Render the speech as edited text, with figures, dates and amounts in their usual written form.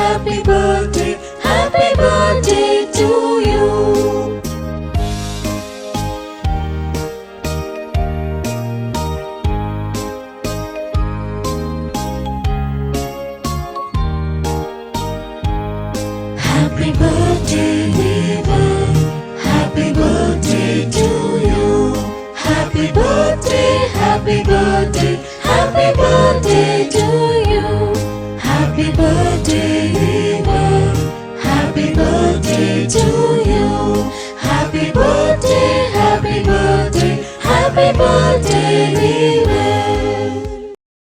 happy birthday to you. Happy birthday, Devan. Happy birthday to you. Happy birthday, happy birthday, happy birthday to you. Happy birthday, Devan. Happy birthday to you. Happy birthday, happy birthday, happy birthday.